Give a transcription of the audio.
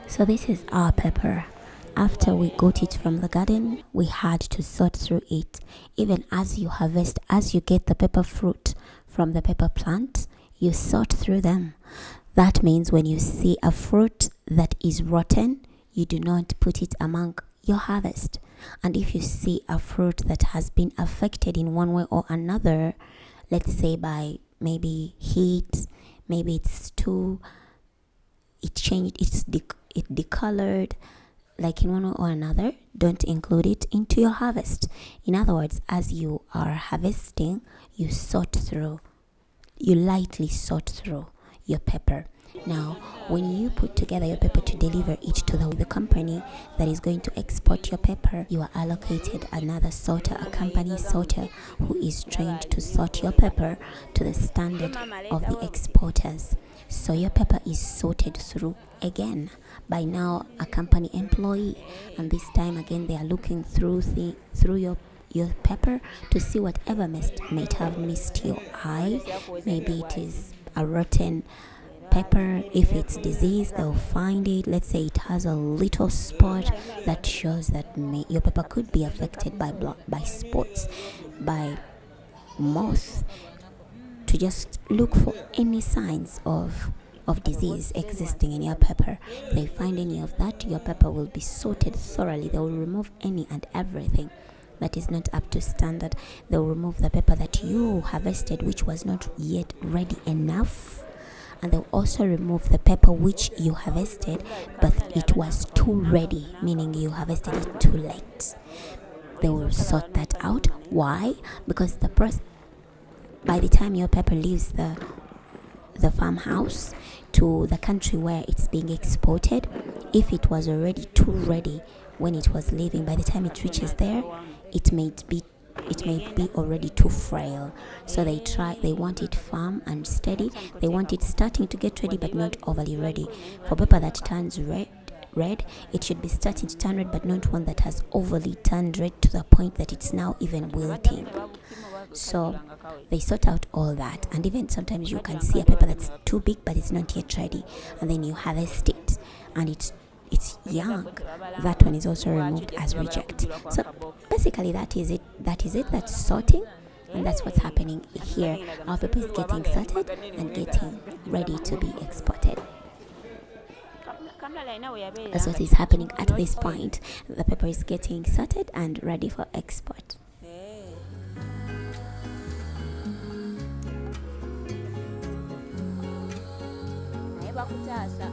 So this is our pepper. After we got it from the garden, we had to sort through it. Even as you harvest, as you get the pepper fruit from the pepper plant, you sort through them. That means when you see a fruit that is rotten, you do not put it among your harvest. And if you see a fruit that has been affected in one way or another, let's say by maybe heat, maybe it's too, it changed, it decolored, like in one way or another, don't include it into your harvest. In other words, as you are harvesting, you lightly sort through your pepper. Now, when you put together your pepper to deliver it to the company that is going to export your pepper, you are allocated another sorter, a company sorter, who is trained to sort your pepper to the standard of the exporters. So your pepper is sorted through again by now a company employee, and this time again they are looking through your pepper to see whatever might have missed your eye. Maybe it is a rotten pepper. If it's diseased, they'll find it. Let's say it has a little spot that shows that your pepper could be affected by spots, by moth, to just look for any signs of disease existing in your pepper. If they find any of that, your pepper will be sorted thoroughly. They will remove any and everything that is not up to standard. They will remove the pepper that you harvested which was not yet ready enough, and they'll also remove the pepper which you harvested but it was too ready, meaning you harvested it too late. They will sort that out. Why? Because by the time your pepper leaves the farmhouse to the country where it's being exported, if it was already too ready when it was leaving, by the time it reaches there, it may be already too frail. So they want it firm and steady. They want it starting to get ready but not overly ready. For pepper that turns red, it should be starting to turn red but not one that has overly turned red to the point that it's now even wilting. So they sort out all that, and even sometimes you can see a pepper that's too big but it's not yet ready, and then you harvest it and it's young. That one is also removed as reject. So basically that is it. That's sorting, and that's what's happening here. Our pepper is getting sorted and getting ready to be exported. That's what is happening at this point. The pepper is getting sorted and ready for export. bakutaasa